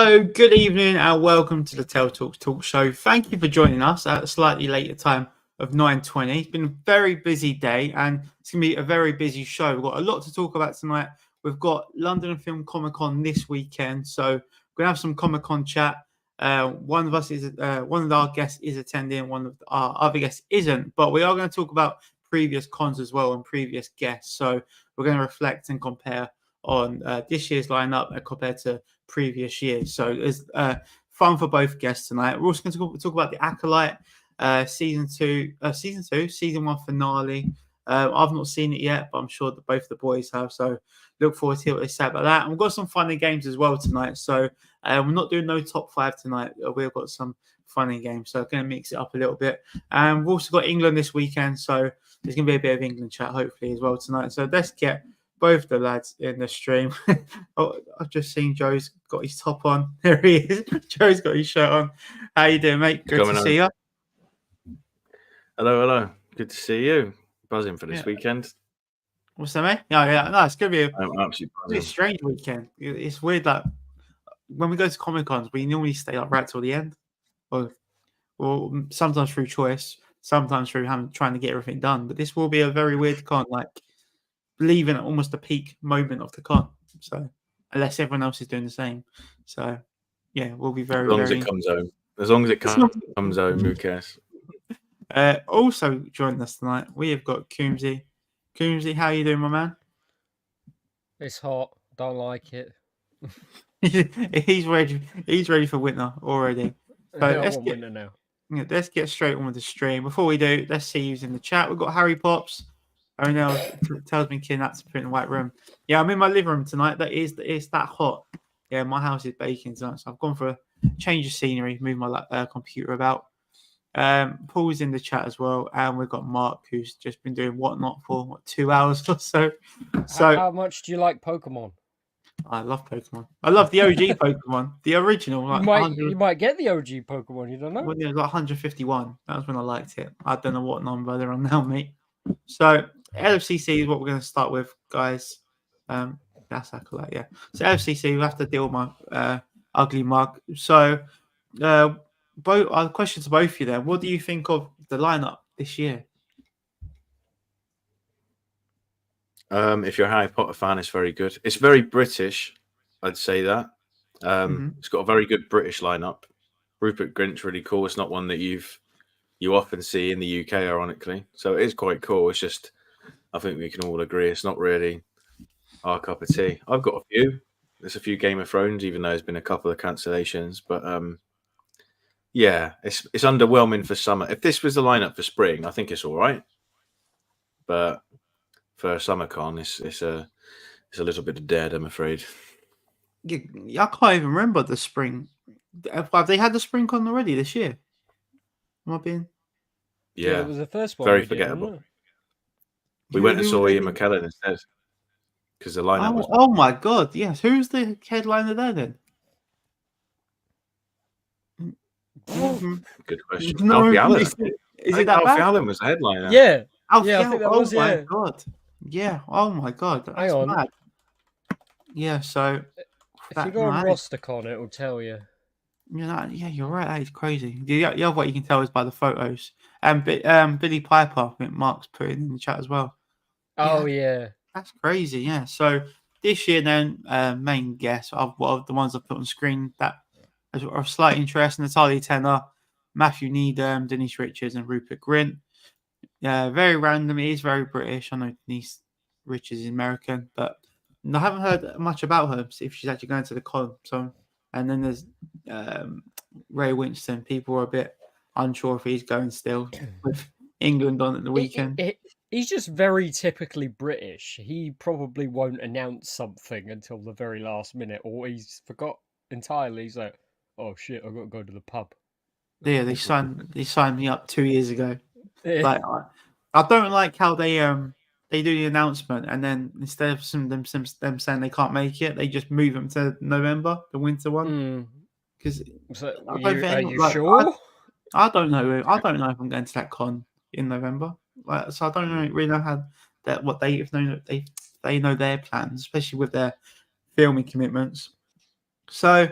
Hello, good evening, and welcome to the Tel Talks Talk Show. Thank you for joining us at a slightly later time of 9:20. It's been a very busy day, and it's going to be a very busy show. We've got a lot to talk about tonight. We've got London Film Comic Con this weekend, so we're going to have some Comic Con chat. One of our guests is attending, one of our other guests isn't, but we are going to talk about previous cons as well and previous guests. So we're going to reflect and compare on this year's lineup compared to previous years. So it's fun for both guests tonight. We're also going to talk about the Acolyte season one finale. I've not seen it yet, but I'm sure that both the boys have. So look forward to hear what they say about that. And we've got some funny games as well tonight. So we're not doing no top five tonight. We've got some funny games. So I'm going to mix it up a little bit. And we've also got England this weekend. So there's going to be a bit of England chat hopefully as well tonight. So let's get both the lads in the stream. I've just seen Joe's got his top on. There he is. Joe's got his shirt on. How you doing, mate? Good to see you. Hello. Good to see you. Buzzing for this weekend. What's that, mate? Yeah. No, it's going to be I'm absolutely buzzing. a strange weekend. It's weird that when we go to Comic Cons, we normally stay up right till the end. Or sometimes through choice, sometimes through trying to get everything done. But this will be a very weird con, like leaving at almost the peak moment of the con. So unless everyone else is doing the same. So yeah, we'll be very, as long as it comes home. As long as it comes home, who cares? Also joining us tonight, we have got Coombsy. Coombsy, how are you doing, my man? It's hot. Don't like it. He's ready for winter already. So winter now. Let's get straight on with the stream. Before we do, let's see who's in the chat. We've got Harry Pops. Oh no, tells me kidnapped to put in the white room. Yeah, I'm in my living room tonight. It's that hot. Yeah, my house is baking tonight, so I've gone for a change of scenery, move my computer about. Paul's in the chat as well, and we've got Mark who's just been doing whatnot for 2 hours or so. So how much do you like Pokemon? I love Pokemon. I love the OG Pokemon, the original. Like you might get the OG Pokemon. You don't know. Well, yeah, like 151. That was when I liked it. I don't know what number they're on now, mate. So LFCC is what we're going to start with, guys. That's Acolyte, yeah. So LFCC, we have to deal with my ugly mug. So both question to both of you then. What do you think of the lineup this year? If you're a Harry Potter fan, it's very good. It's very British, I'd say that. It's got a very good British lineup. Rupert Grint's really cool. It's not one that you often see in the UK, ironically. So it is quite cool. It's just, I think we can all agree, it's not really our cup of tea. I've got a few. There's a few Game of Thrones, even though there's been a couple of cancellations. But yeah, it's underwhelming for summer. If this was the lineup for spring, I think it's all right. But for SummerCon, it's a little bit dead, I'm afraid. Yeah, I can't even remember the spring. Have they had the spring con already this year? Am I being? Yeah, it was the first one. Very forgettable. We went and saw Ian McKellen instead because the lineup was. Oh my god! Yes, who's the headliner there then? Good question. No, Alfie Allen. Is it that Alfie bad? Allen was the headliner. Yeah. Alfie I Allen. think that was. My god. Yeah. Oh my god. That's mad. Yeah. So if you go on RosterCon, it will tell you. Yeah, you're right. That is crazy. The other way you can tell is by the photos. And Billy Piper, I think Mark's put it in the chat as well. Oh yeah. That's crazy. Yeah. So this year, then main guests of the ones I've put on screen that are of slight interest: Natalie Tennant, Matthew Needham, Denise Richards, and Rupert Grint. Yeah, very random. It is very British. I know Denise Richards is American, but I haven't heard much about her. If she's actually going to the con. So, and then there's Ray Winston. People are a bit unsure if he's going still with England on at the weekend. He's just very typically British. He probably won't announce something until the very last minute, or he's forgot entirely. He's like, "Oh shit, I've got to go to the pub." Yeah, they signed me up 2 years ago. Yeah. Like, I don't like how they do the announcement, and then instead of them saying they can't make it, they just move them to November, the winter one. Because are you sure? I don't know. I don't know if I'm going to that con in November. So I don't really know how what they know their plans, especially with their filming commitments. So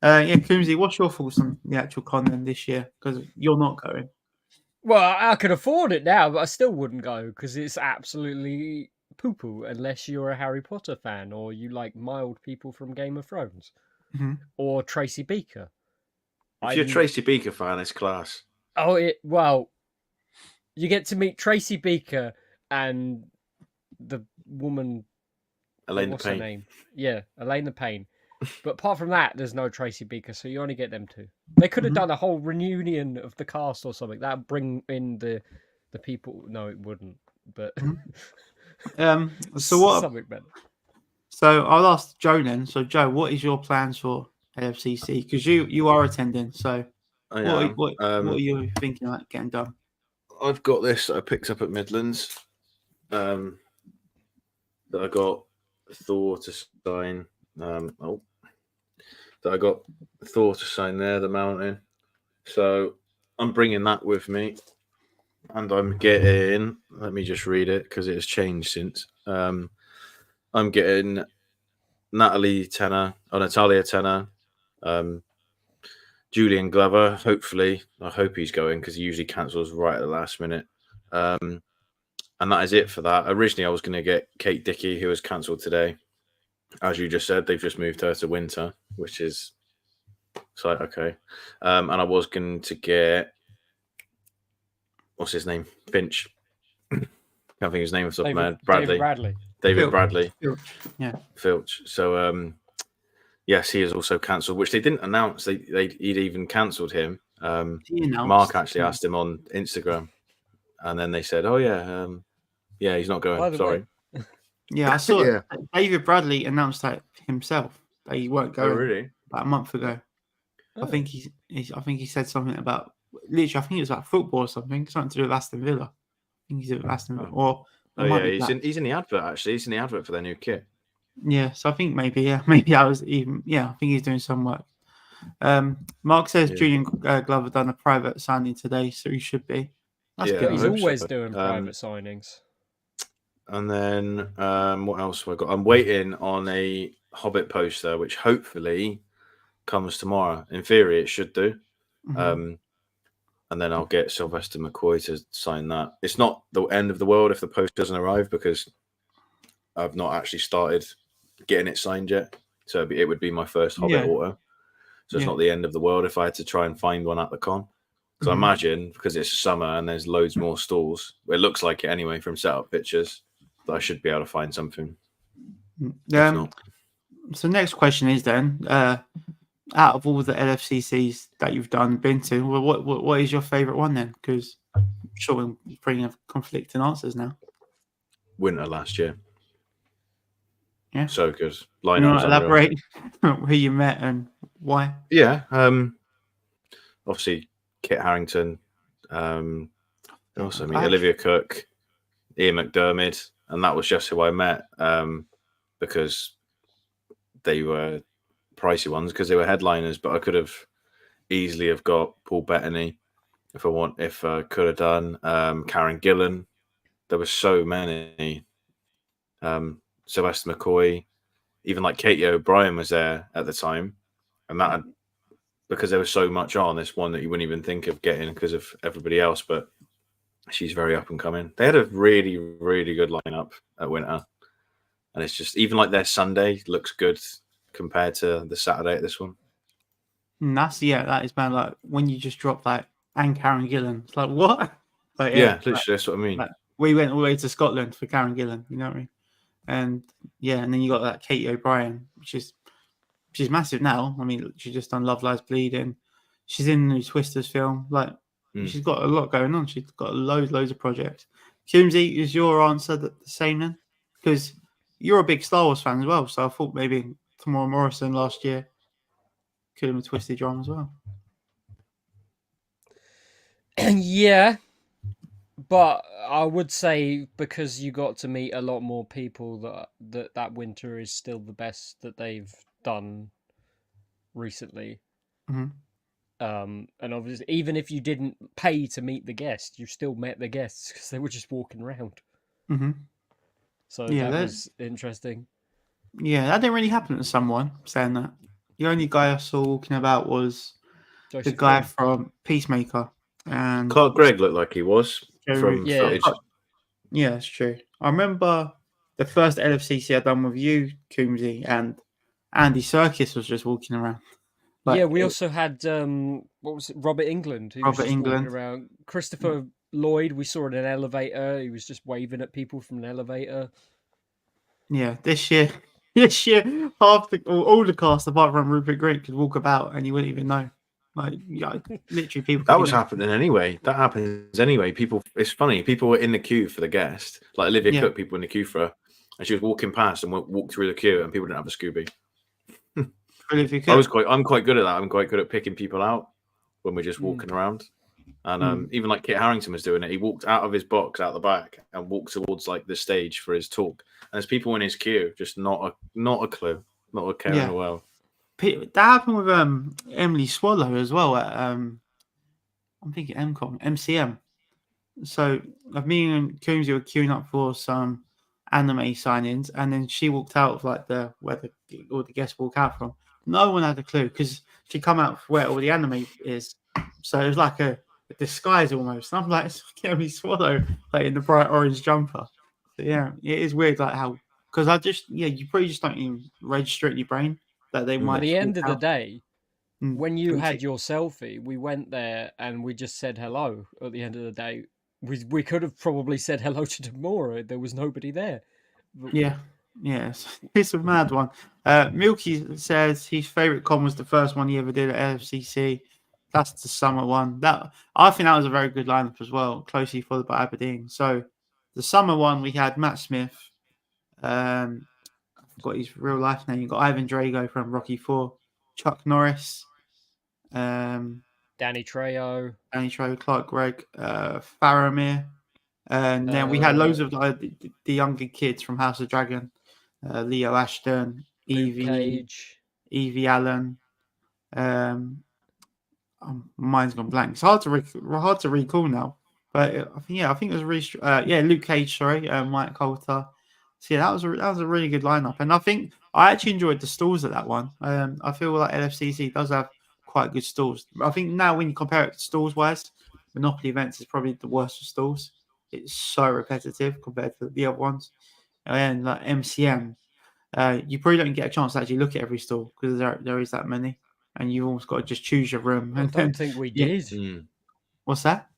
Yeah, Coombsy, what's your thoughts on the actual con then this year? Because you're not going. Well, I can afford it now, but I still wouldn't go because it's absolutely poo-poo unless you're a Harry Potter fan or you like mild people from Game of Thrones or Tracy Beaker. If you're a Tracy Beaker fan, it's class. Well, you get to meet Tracy Beaker and the woman. Elaine what's the her Pain. name? Yeah, Elaine the Pain. But apart from that, there's no Tracy Beaker, so you only get them two. They could have done a whole reunion of the cast or something. That'd bring in the people. No, it wouldn't. But So what? Something better. So I'll ask Joe then. So Joe, what is your plans for LFCC? Because you are attending. So what are you thinking about getting done? I've got this that I picked up at Midlands. That I got Thor to sign. That I got Thor to sign there, the mountain. So I'm bringing that with me, and I'm getting. Let me just read it because it has changed since. I'm getting Natalia Tenner, Julian Glover. Hopefully, I hope he's going because he usually cancels right at the last minute. And that is it for that. Originally, I was going to get Kate Dickey, who was cancelled today. As you just said, they've just moved her to winter, which is like, okay. And I was going to get, what's his name? Finch. Can't think of his name off the top of my head. David Bradley. Filch. Yeah. Filch. So, yes, he is also cancelled, which they didn't announce. He'd even cancelled him. Mark actually asked him on Instagram. And then they said, oh, yeah, he's not going. Sorry. Yeah, I saw David Bradley announced that himself that he won't go. Oh, really? About a month ago. Oh. I think he said something about literally. I think it was about football or something to do with Aston Villa. I think he's at Aston Villa. He's in the advert actually. He's in the advert for their new kit. Yeah, so I think maybe I was even. Yeah, I think he's doing some work. Mark says Julian Glover done a private signing today, so he should be. That's good. He's always doing private signings. And then what else have I got? I'm waiting on a Hobbit poster, which hopefully comes tomorrow. In theory, it should do. And then I'll get Sylvester McCoy to sign that. It's not the end of the world if the post doesn't arrive because I've not actually started getting it signed yet. So it would be my first Hobbit auto. So it's not the end of the world if I had to try and find one at the con. So I imagine because it's summer and there's loads more stalls, it looks like it anyway from setup pictures, that I should be able to find something. So next question is then, out of all the LFCCs that you've been to, what is your favourite one then? Because I'm sure we're bringing up conflicting answers now. Winter last year. Yeah. So good. You want to elaborate who you met and why? Yeah. Obviously, Kit Harington. Also, Olivia Cook, Ian McDermott, and that was just who I met because they were pricey ones because they were headliners. But I could have easily have got Paul Bettany if I could have done Karen Gillan. There were so many. Sylvester McCoy, even like Katie O'Brien was there at the time, and that because there was so much on this one that you wouldn't even think of getting because of everybody else, but she's very up and coming. They had a really, really good lineup at Winter, and it's just even like their Sunday looks good compared to the Saturday at this one. And that is man. Like when you just drop that and Karen Gillan, it's like what? Like, literally, that's what I mean. Like, we went all the way to Scotland for Karen Gillan, you know what I mean? And and then you got that Katie O'Brien, she's massive now. I mean, she just done Love Lies Bleeding. She's in the new Twisters film. Like, she's got a lot going on. She's got loads of projects. Coombsy, is your answer the same then? Because you're a big Star Wars fan as well, so I thought maybe Tamora Morrison last year could have twisted your arm as well. Yeah. But I would say because you got to meet a lot more people that winter is still the best that they've done recently. And obviously, even if you didn't pay to meet the guests, you still met the guests because they were just walking around. So that was interesting. Yeah, that didn't really happen to someone saying that. The only guy I saw walking about was the Joseph guy Quinn. from Peacemaker and Clark Gregg looked like he was from Yeah. footage. Yeah, it's true. I remember the first LFCC I done with you, Coombsy, and Andy Serkis was just walking around. Yeah, Like we also had what was it, Robert England, who was Robert just walking England. around. Christopher Lloyd, we saw in an elevator. He was just waving at people from an elevator. Yeah, this year, all the cast apart from Rupert Grint could walk about and you wouldn't even know. Like, yeah, literally, people. That could was be next- happening anyway. That happens anyway. People, it's funny. People were in the queue for the guest, like Olivia Yeah. Cook. People in the queue for her, and she was walking past and walked through the queue, and people didn't have a Scooby. Olivia I'm Cook. quite good at that. I'm quite good at picking people out when we're just Mm. walking around. And Mm. even like Kit Harington was doing it. He walked out of his box out the back and walked towards like the stage for his talk. And there's people in his queue, just not a clue, not a care in Yeah. the world. That happened with Emily Swallow as well at I'm thinking MCM. So me and Coombsy were queuing up for some anime signings, and then she walked out of like where all the guests walk out from. No one had a clue because she come out where all the anime is. So it was like a disguise almost. And I'm like, it's Emily Swallow like in the bright orange jumper. So yeah, it is weird like how because you probably just don't even register it in your brain that they might. At the just end walk of the out. day, when you Greet had it. your selfie, we went there and we just said hello. At the end of the day, we could have probably said hello to Demora. There was nobody there. But Yeah, yes, it's a mad one. Milky says his favorite con was the first one he ever did at LFCC. That's the summer one. That I think that was a very good lineup as well, closely followed by Aberdeen. So the summer one we had Matt Smith. I forgot his real life name. You got Ivan Drago from Rocky Four, Chuck Norris, Danny Trejo, Danny Trejo, Clark Gregg, Faramir. And then we had loads of like, the younger kids from House of Dragon, Leo Ashton, Luke Cage. Evie Allen. Mine's gone blank. It's hard to recall now. But I think it was really Luke Cage. Sorry, Mike Coulter. So yeah, that was a really good lineup, and I think I actually enjoyed the stalls at that one. I feel like LFCC does have quite good stalls. I think now when you compare it stalls wise, Monopoly Events is probably the worst of stalls. It's so repetitive compared to the other ones. And like MCM, you probably don't get a chance to actually look at every stall because there is that many, and you've almost got to just choose your room. I don't think we did. What's that?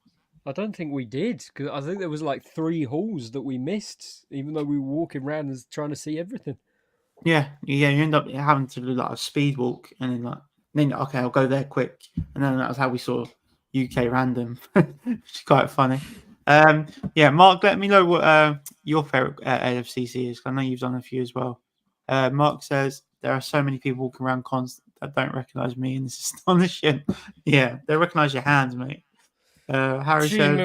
I don't think we did because I think there was like 3 halls that we missed, even though we were walking around and trying to see everything. Yeah. You end up having to do like a speed walk, and then okay, I'll go there quick, and then that was how we saw UK random, which is quite funny. Mark, let me know what your favorite LFCC is. I know you've done a few as well. Mark says there are so many people walking around cons that don't recognise me, and it's astonishing. Yeah, they recognise your hands, mate. Harry said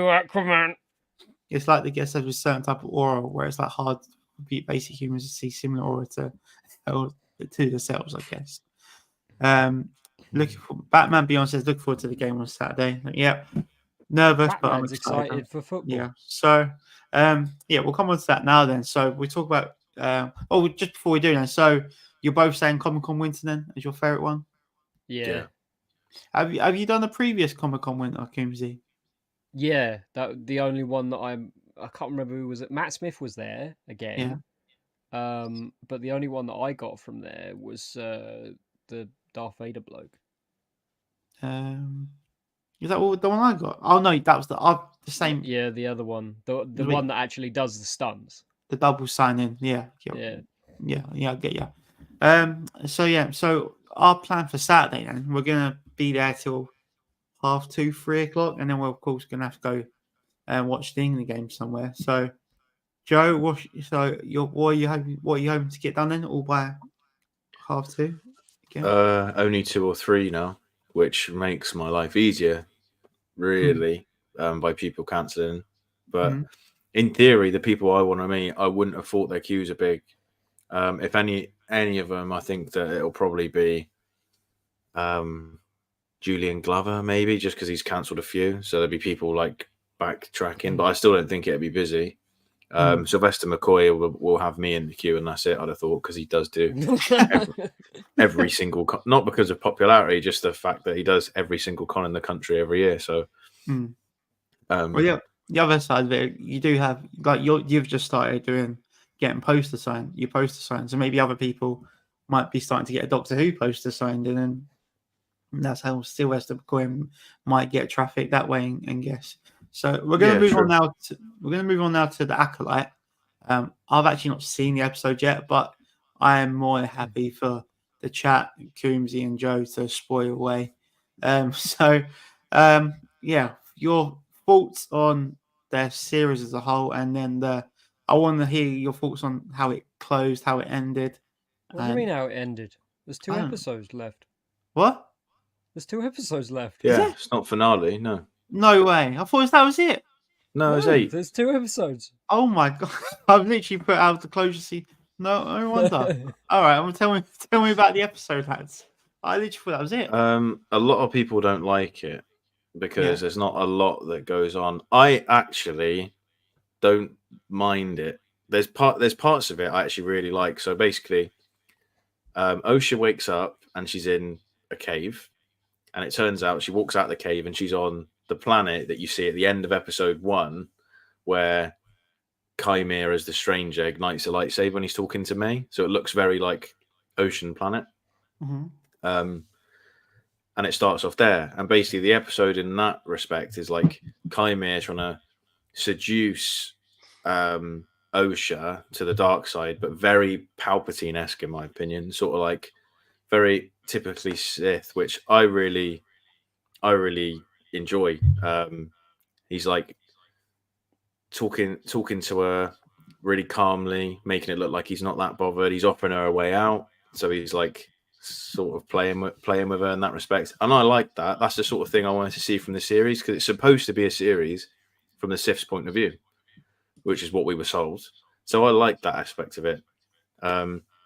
it's like the guest says with certain type of aura where it's like hard for basic humans to see similar aura to themselves, I guess. Looking for Batman Beyond says look forward to the game on Saturday. Yeah, nervous, but I'm excited for football. Yeah, so we'll come on to that now then. So we talk about just before we do then. So you're both saying Comic Con Winter then as your favorite one? Yeah. Have you done a previous Comic Con Winter, Coombsy? Yeah, that the only one that I can't remember who was it. Matt Smith was there again. Yeah. But the only one that I got from there was the Darth Vader bloke. Is that the one I got? Oh no, that was the same. Yeah, the other one, the one that actually does the stunts. The double sign in. Yeah. I get you. So our plan for Saturday then, we're gonna be there till 2:30, 3 o'clock, and then we're of course gonna have to go and watch the England game somewhere. So, Joe, what are you hoping to get done then? All by 2:30? Again? Only 2 or 3 now, which makes my life easier, really, by people cancelling. But in theory, the people I want to meet, I wouldn't have thought their queues are big. If any of them, I think that it'll probably be Julian Glover, maybe, just because he's cancelled a few. So there'll be people like backtracking, but I still don't think it'll be busy. Sylvester McCoy will have me in the queue, and that's it. I'd have thought, because he does do every single con, not because of popularity, just the fact that he does every single con in the country every year. So, well, yeah, the other side of it, you do have like you've just started getting poster signed, your poster signed, so maybe other people might be starting to get a Doctor Who poster signed, and then that's how Sylvester McCoy might get traffic that way, and guess. So we're going to move on now. We're going to move on now to the Acolyte. I've actually not seen the episode yet, but I am more than happy for the chat, Coombsy and Joe, to spoil away. Yeah, your thoughts on their series as a whole, and then I want to hear your thoughts on how it closed, how it ended. What do you mean how it ended? There's 2 episodes left. What? There's 2 episodes left. Yeah, it's not finale. No. No way. I thought that was it. No, it's 8. There's 2 episodes. Oh my god! I've literally put out the closure scene. No wonder. All right, tell me about the episode, lads. I literally thought that was it. A lot of people don't like it because there's not a lot that goes on. I actually don't mind it. There's parts of it I actually really like. So basically, Osha wakes up and she's in a cave, and it turns out she walks out of the cave and she's on the planet that you see at the end of episode 1, where Chimera as the stranger ignites a lightsaber when he's talking to May. So it looks very like Ocean Planet. And it starts off there. And basically the episode in that respect is like Chimera trying to seduce Osha to the dark side, but very Palpatine-esque in my opinion. Sort of like very typically Sith, which I really enjoy. He's like talking to her really calmly, making it look like he's not that bothered. He's offering her a way out, so he's like sort of playing with her in that respect. And I like that. That's the sort of thing I wanted to see from the series, because it's supposed to be a series from the Sith's point of view, which is what we were sold. So I like that aspect of it.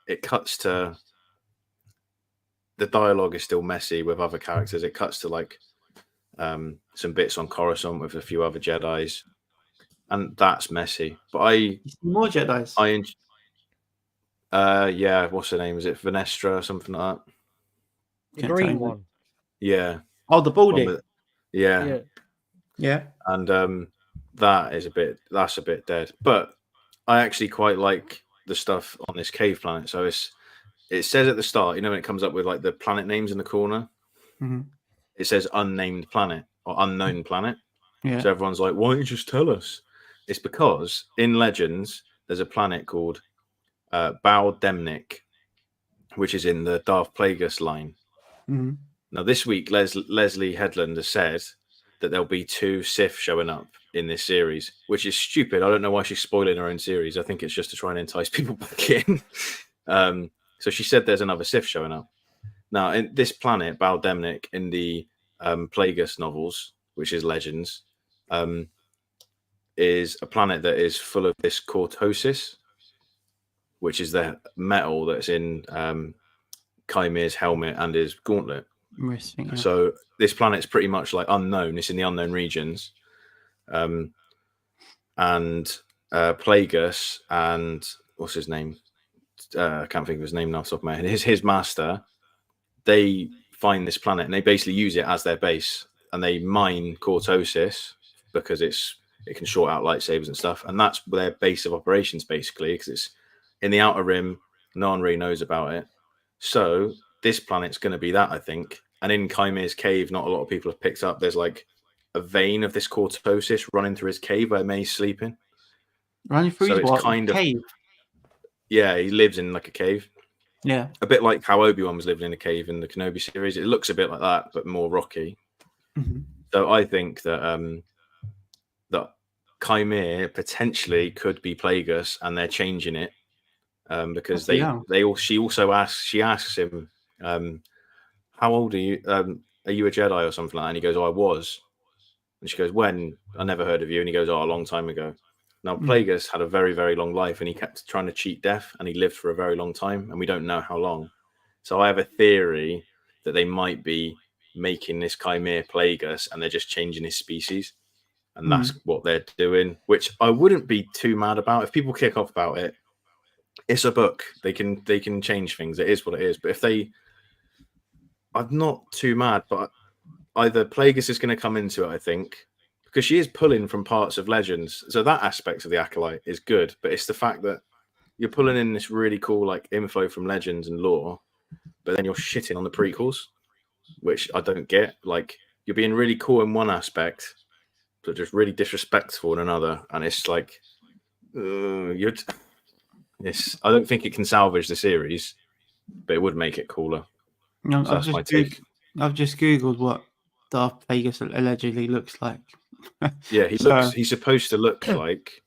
It cuts to the dialogue is still messy with other characters. It cuts to like some bits on Coruscant with a few other Jedis, and that's messy. But more Jedis. Yeah, what's her name? Is it Venestra or something like that? The green one. Yeah. Oh, the baldy. Yeah. And that's a bit dead. But I actually quite like the stuff on this cave planet. So it says at the start, when it comes up with like the planet names in the corner, it says unnamed planet or unknown planet. Yeah. So everyone's like, why don't you just tell us? It's because in Legends, there's a planet called Bao Demnik, which is in the Darth Plagueis line. Now, this week, Leslie Headland has said that there'll be 2 Sith showing up in this series, which is stupid. I don't know why she's spoiling her own series. I think it's just to try and entice people back in. So she said there's another Sith showing up. Now, in this planet, Bao Demnik, in the Plagueis novels, which is Legends, is a planet that is full of this cortosis, which is the metal that's in Chimera's helmet and his gauntlet. So this planet's pretty much like unknown. It's in the unknown regions. And Plagueis and what's his name? I can't think of his name now off the top of my head. His master, they find this planet and they basically use it as their base, and they mine cortosis because it can short out lightsabers and stuff, and that's their base of operations basically, because it's in the outer rim. No one really knows about it. So this planet's going to be that, I think. And in Chimera's cave, not a lot of people have picked up, there's like a vein of this cortosis running through his cave where May's sleeping. Running through his cave? Yeah, he lives in like a cave. Yeah. A bit like how Obi-Wan was living in a cave in the Kenobi series. It looks a bit like that, but more rocky. So I think that that Chimera potentially could be Plagueis, and they're changing it because she asks him, how old are you? Are you a Jedi or something like that? And he goes, I was. And she goes, when? I never heard of you. And he goes, a long time ago. Now, Plagueis had a very, very long life, and he kept trying to cheat death, and he lived for a very long time, and we don't know how long. So I have a theory that they might be making this Chimera Plagueis, and they're just changing his species. and that's what they're doing, which I wouldn't be too mad about. If people kick off about it, it's a book. They can change things. It is what it is. But I'm not too mad, but either Plagueis is going to come into it, I think, because she is pulling from parts of Legends. So that aspect of the Acolyte is good, but it's the fact that you're pulling in this really cool like info from Legends and lore, but then you're shitting on the prequels, which I don't get. Like, you're being really cool in one aspect, but just really disrespectful in another, and it's like, yes, I don't think it can salvage the series, but it would make it cooler. No, So that's my take. I've just googled what Darth Plagueis allegedly looks like. Yeah, he's supposed to look like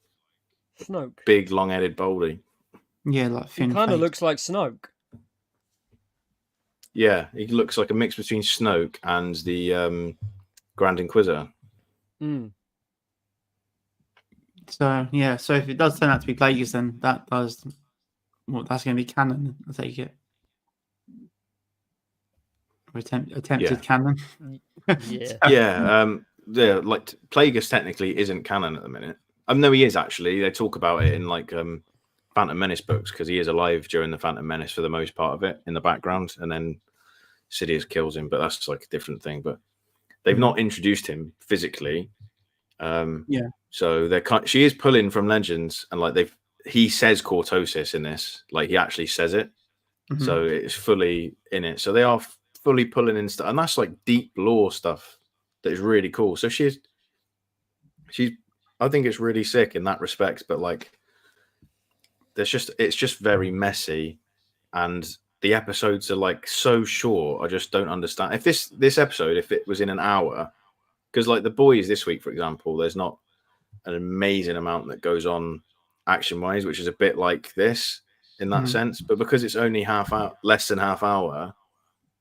Snoke. Big, long-headed Baldy. Yeah, like He kind of looks like Snoke. Yeah, he looks like a mix between Snoke and the Grand Inquisitor. Mm. So yeah, so if it does turn out to be Plagueis, then that's going to be canon. I take it. Or attempted canon. Yeah. Yeah, like Plagueis technically isn't canon at the minute. No, he is actually. They talk about it in like Phantom Menace books because he is alive during the Phantom Menace for the most part of it in the background, and then Sidious kills him, but that's like a different thing. But they've not introduced him physically. So she is pulling from Legends, and like he says cortosis in this, like he actually says it. Mm-hmm. So it's fully in it. So they are fully pulling in stuff, and that's like deep lore stuff that is really cool. So she's I think it's really sick in that respect, but like it's just very messy, and the episodes are like so short. I just don't understand. If this episode, if it was in an hour, because like The Boys this week, for example, there's not an amazing amount that goes on action wise, which is a bit like this in that sense. But because it's only less than half hour,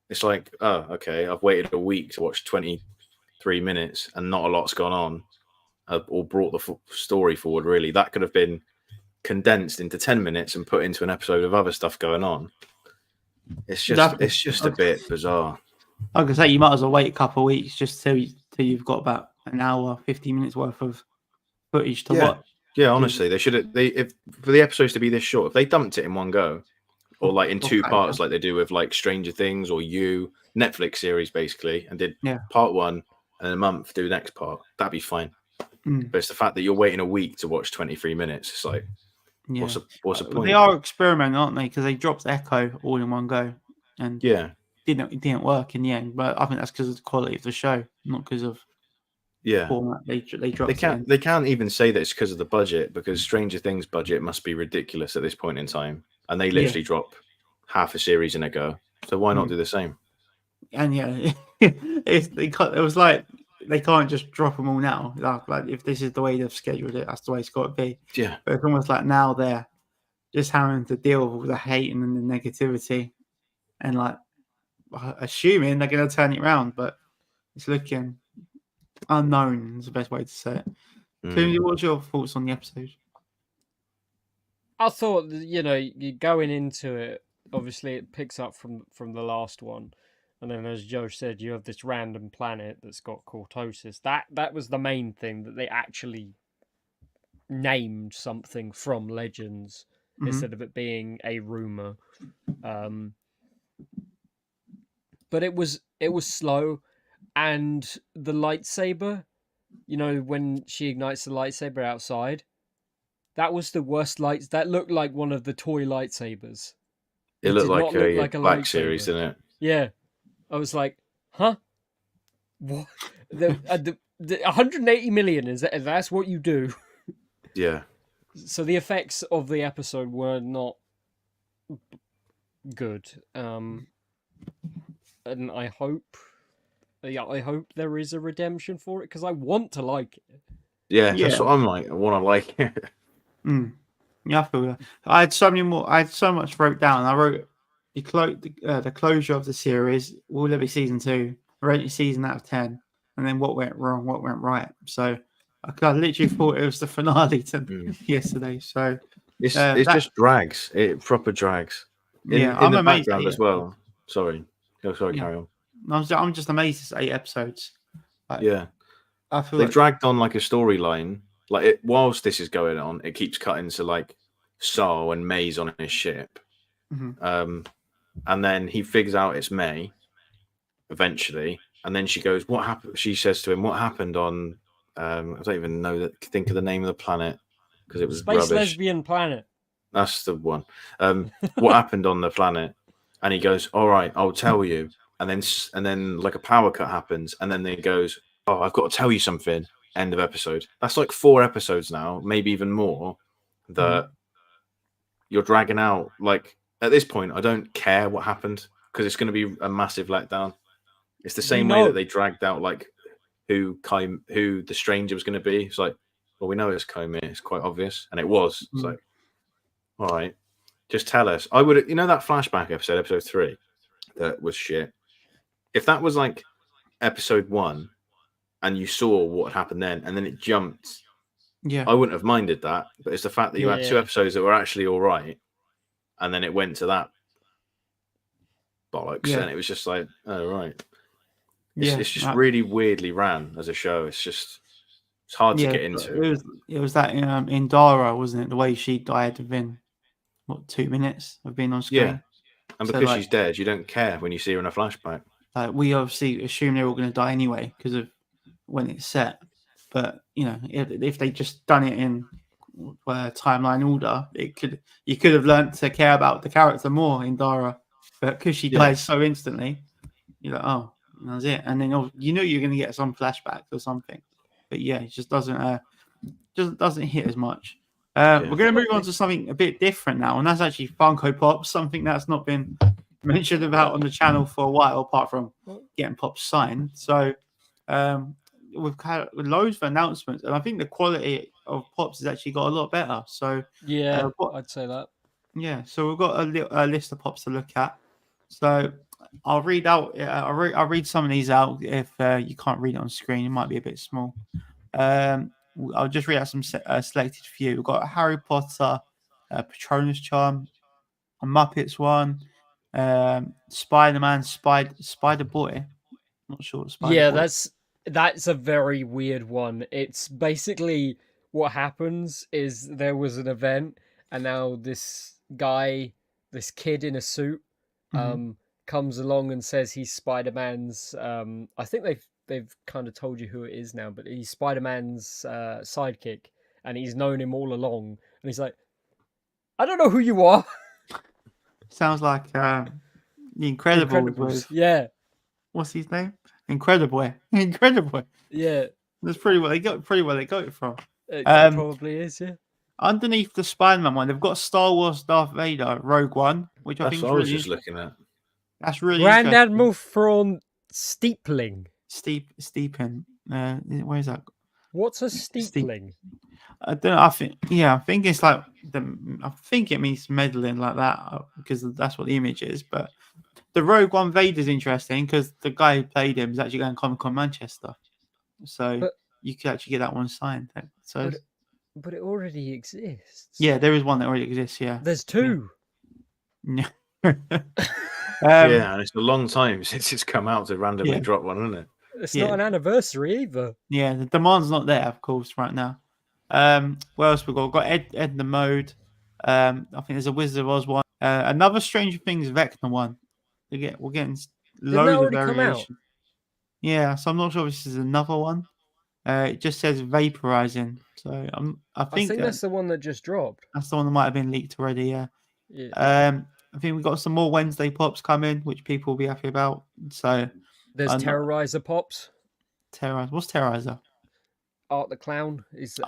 it's like, oh, okay, I've waited a week to watch 23 minutes and not a lot's gone on, or brought the story forward. Really, that could have been condensed into 10 minutes and put into an episode of other stuff going on. It's just a bit bizarre. I could say you might as well wait a couple of weeks just till you've got about an hour, 50 minutes worth of footage to watch. Yeah, honestly, they should have. If for the episodes to be this short, if they dumped it in one go, or like in two parts, like they do with like Stranger Things or Netflix series, basically, and did part one and in a month do the next part, that'd be fine. But it's the fact that you're waiting a week to watch 23 minutes. It's like, what's the point? They are experimenting, aren't they? Because they dropped Echo all in one go, and it didn't work in the end. But I think that's because of the quality of the show, not because of format. They dropped. They can't even say that it's because of the budget, because Stranger Things budget must be ridiculous at this point in time, and they literally drop half a series in a go. So why not do the same? And it was like they can't just drop them all now. Like if this is the way they've scheduled it, that's the way it's got to be. Yeah. But it's almost like now they're just having to deal with all the hate and the negativity, and like assuming they're going to turn it around, but it's looking unknown. Is the best way to say it. Cooney, what's your thoughts on the episode? I thought, you're going into it. Obviously, it picks up from the last one. And then, as Joe said, you have this random planet that's got cortosis. That was the main thing, that they actually named something from Legends instead of it being a rumor. But it was slow, and the lightsaber, when she ignites the lightsaber outside, that was the worst lights. That looked like one of the toy lightsabers. It looked like a Black Series, didn't it? Yeah. I was like, huh? What? The 180 million, that's what you do? Yeah. So the effects of the episode were not good. And I hope there is a redemption for it, because I want to like it. Yeah, that's what I'm like. I want to like it. Yeah, I feel that. I had so much wrote down. I wrote the closure of the series. Will there be season 2? Rate your season out of 10, and then what went wrong, what went right. So I literally thought it was the finale to yesterday. So it's just drags. It proper drags. In I'm the amazed background as well. Sorry. Carry on. I'm just amazed it's 8 episodes. Yeah. I feel They've like dragged on like a storyline. Like whilst this is going on, it keeps cutting to like Saul and May's on his ship. Mhm. And then he figures out it's May eventually. And then she goes, "What happened?" She says to him, "What happened on?" I don't even think of the name of the planet because it was Space rubbish. lesbian planet. That's the one. What happened on the planet? And he goes, "All right, I'll tell you." And then like a power cut happens, and then he goes, "Oh, I've got to tell you something." End of episode. That's like 4 episodes now, maybe even more. That you're dragging out. Like at this point, I don't care what happened because it's going to be a massive letdown. It's the We same way that know. they dragged out like who the stranger was going to be. It's like, well, we know it's Comey. It's quite obvious, and it was. It's like, all right, just tell us. I would, that flashback episode 3, that was shit. If that was like episode 1, and you saw what happened then, and then it jumped, Yeah. I wouldn't have minded that. But it's the fact that you had 2 Yeah. episodes that were actually all right, and then it went to that bollocks, Yeah. and it was just like, oh right. Yeah. It's just really weirdly ran as a show. It's hard to get into. It was that in Dara, wasn't it? The way she died within 2 minutes of being on screen. Yeah. And So, because like, she's dead, you don't care when you see her in a flashback. Like, we obviously assume they're all going to die anyway because of when it's set. But if they just done it in timeline order, you could have learnt to care about the character more in Dara. But because she dies so instantly, you're like, oh, that's it. And then you're going to get some flashbacks or something. But yeah, it just doesn't hit as much. We're going to move on to something a bit different now, and that's actually Funko Pops, something that's not been mentioned about on the channel for a while, apart from getting Pops signed. So we've had loads of announcements, and I think the quality of Pops has actually got a lot better. So yeah, I'd say that. Yeah, so we've got a list of Pops to look at. So I'll read out. I'll read some of these out. If you can't read it on screen, it might be a bit small. I'll just read out some selected few. We've got a Harry Potter, Patronus charm, a Muppets one, Spider-Man, Spider Boy. Not sure what Spider Boy. That's a very weird one. It's basically what happens is there was an event, and now this kid in a suit, comes along and says he's Spider-Man's. I think they've kind of told you who it is now, but he's Spider-Man's sidekick, and he's known him all along. And he's like, I don't know who you are. Sounds like the Incredibles. Yeah. What's his name? Incredible. Yeah. That's pretty well they got it from. It probably is, yeah. Underneath the Spider-Man one, they've got Star Wars Darth Vader Rogue One, which I think is really looking at. That's really Grand interesting. Admiral Thrawn Steepling. Steeping. Where's that? What's a steepling? I don't know. I think it's like I think it means meddling like that because that's what the image is. But the Rogue One Vader is interesting because the guy who played him is actually going to Comic-Con Manchester, so you could actually get that one signed. So, but it already exists. Yeah, there is one that already exists. Yeah, there's 2. Yeah. And it's a long time since it's come out to randomly drop one, isn't it? It's not an anniversary either. Yeah, the demand's not there, of course, right now. What else we got? We've got Ed the Mode. I think there's a Wizard of Oz one. Another Stranger Things Vecna one. We're getting loads of variation. Yeah, so I'm not sure if this is another one. It just says vaporizing. So I think that's the one that just dropped. That's the one that might have been leaked already. Yeah. I think we've got some more Wednesday Pops coming, which people will be happy about. So there's Terrorizer Pops. What's Terrorizer? Art the Clown is.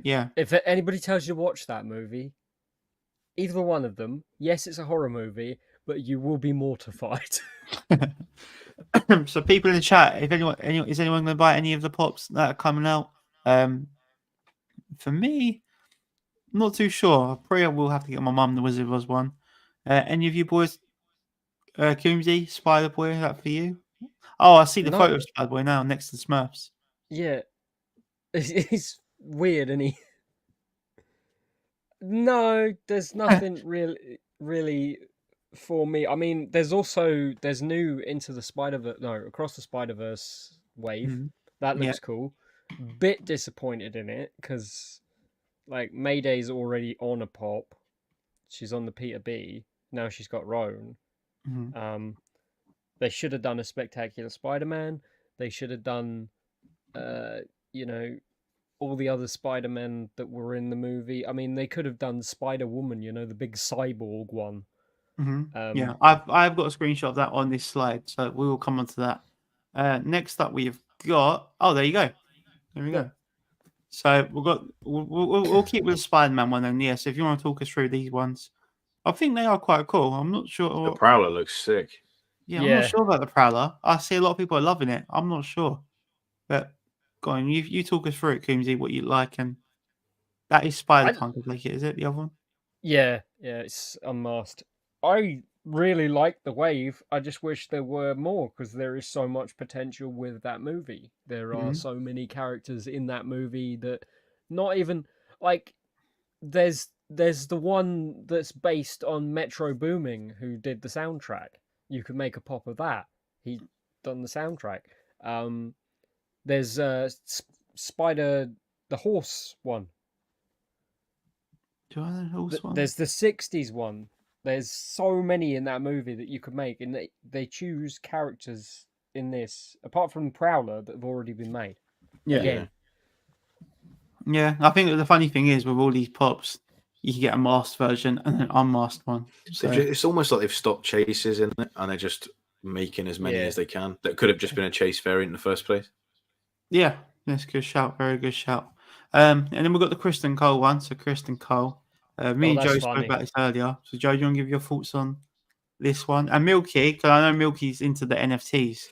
Yeah. If anybody tells you to watch that movie, either one of them, yes, it's a horror movie, but you will be mortified. So people in the chat, if is anyone going to buy any of the Pops that are coming out? For me, I'm not too sure. I probably will have to get my mum the Wizard of Oz one. Any of you boys, Coomsy, Spider Boy, is that for you? Oh, I see the photo of Spider Boy now next to the Smurfs. Yeah, he's weird, isn't he? No, there's nothing really for me. I mean, there's new Across the Spider-Verse wave. That Yeah. looks cool. Bit disappointed in it because like Mayday's already on a pop. She's on the Peter B. Now she's got Roan. Mhm. They should have done a Spectacular Spider-Man. They should have done, you know, all the other Spider-Men that were in the movie. I mean, they could have done Spider-Woman, you know, the big cyborg one. Yeah, I've got a screenshot of that on this slide, so we will come on to that. Next up, we've got. Oh, there you go. There we go. So we'll keep with the Spider-Man one then. Yeah. So if you want to talk us through these ones, I think they are quite cool. I'm not The sure. Prowler looks sick. Yeah, I'm not sure about the Prowler. I see a lot of people are loving it. I'm not sure, but go on. You talk us through it, Coomsy, what you like, and that is Spider-Punk. I take it. Is it the other one? Yeah, it's unmasked. I really like the Wave. I just wish there were more because there is so much potential with that movie. There are so many characters in that movie that not even like there's the one that's based on Metro Booming who did the soundtrack. You could make a pop of that. He done the soundtrack. There's Spider the Horse one. Do I know the horse one? There's the 60s one. There's so many in that movie that you could make, and they choose characters in this, apart from Prowler, that have already been made. Yeah. Again. Yeah, I think the funny thing is with all these pops, you can get a masked version and an unmasked one. So It's almost like they've stopped chases in it, and they're just making as many as they can. That could have just been a chase variant in the first place. yeah, that's a good shout. Very good shout. And then we've got the Kristen Cole one. So Kristen Cole. Me and that's Joe spoke funny. about this earlier. So Joe, do you want to give your thoughts on this one? And Milky, because I know Milky's into the NFTs.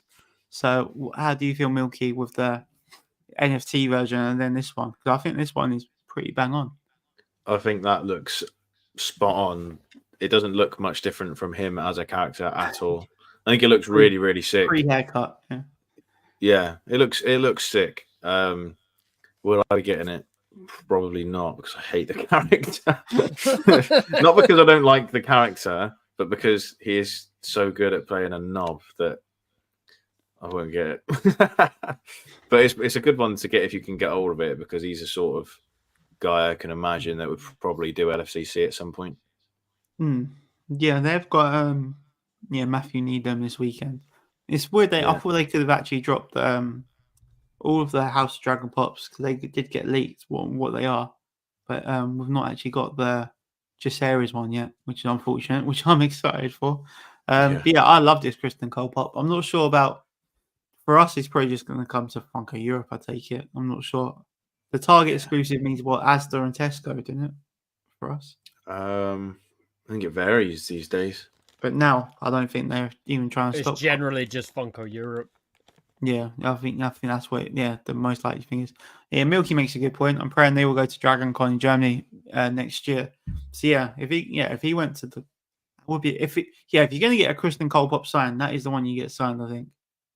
So how do you feel, Milky, with the NFT version and then this one? Because I think this one is pretty bang on. I think that looks spot on. It doesn't look much different from him as a character at all. I think it looks really, really sick. Pre-haircut, yeah. Yeah, it looks sick. Will I be getting it? Probably not, because I hate the character. Not because I don't like the character, but because he is so good at playing a knob that I won't get it. But it's a good one to get if you can get hold of it, because he's a sort of guy I can imagine that would probably do LFCC at some point. Yeah, they've got Matthew Needham this weekend. It's weird. I thought they could have actually dropped all of the House of Dragon pops, because they did get leaked what they are, but we've not actually got the Jaceres one yet, which is unfortunate, which I'm excited for. But yeah, I love this Kristen Cole pop. I'm not sure about, for us, it's probably just going to come to Funko Europe, I take it. I'm not sure. The Target exclusive means what, Asda and Tesco, didn't it, for us? I think it varies these days. But now, I don't think they're even trying to stop. It's generally just Funko Europe. Yeah, I think that's what. Yeah, the most likely thing is. Yeah, Milky makes a good point. I'm praying they will go to DragonCon in Germany next year. So yeah, if he went to the, would be if you're going to get a Kristen Cole pop signed, that is the one you get signed. I think,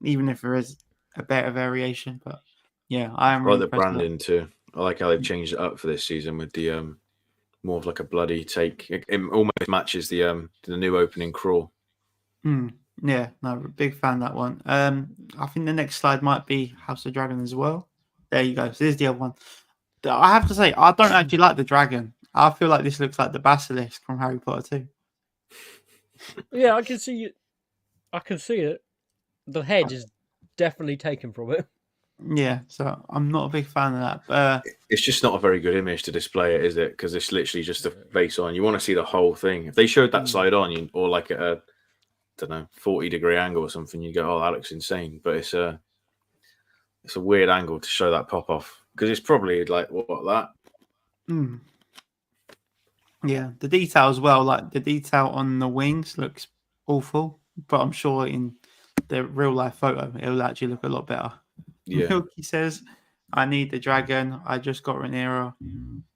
even if there is a better variation. But yeah, I am. I like the branding too. I like how they've changed it up for this season with the more of like a bloody take. It almost matches the new opening crawl. Yeah, no, big fan of that one. I think the next slide might be House of Dragon as well. There you go. So there's the other one. I have to say, I don't actually like the dragon. I feel like this looks like the basilisk from Harry Potter 2. Yeah, I can see it. I can see it. The head is definitely taken from it. Yeah, so I'm not a big fan of that. It's just not a very good image to display it, is it? Because it's literally just a face on. You want to see the whole thing. If they showed that side on, or like at a 40-degree angle or something, you go, oh, that looks insane. But it's a weird angle to show that pop off, because it's probably like what that. Yeah, the detail as well, like the detail on the wings looks awful, but I'm sure in the real life photo it'll actually look a lot better. Yeah. Milky says, I need the dragon. I just got Rhaenyra.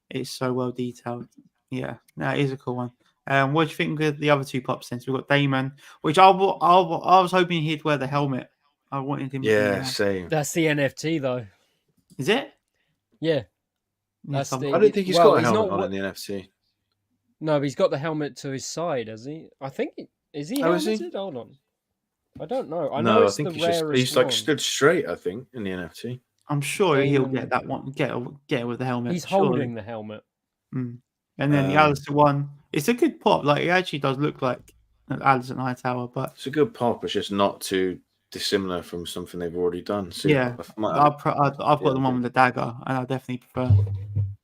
It's so well detailed. Yeah, that is a cool one. What do you think of the other two pops then? So we've got Damon, which I was hoping he'd wear the helmet. I wanted him to be same. That's the NFT though. Is it? Yeah. That's I don't think he's got a helmet on in the NFT. No, but he's got the helmet to his side, has he? I think is he helmeted? Is he? Hold on. I don't know. I know it's I think the he's like stood straight, I think, in the NFT. I'm sure he'll Damon, get that one. Get it with the helmet. he's surely. holding the helmet. Mm. And then the Alistair one, it's a good pop. Like it actually does look like an Alistair Hightower, but It's a good pop. It's just not too dissimilar from something they've already done. So yeah, I've got the one with the dagger, and I definitely prefer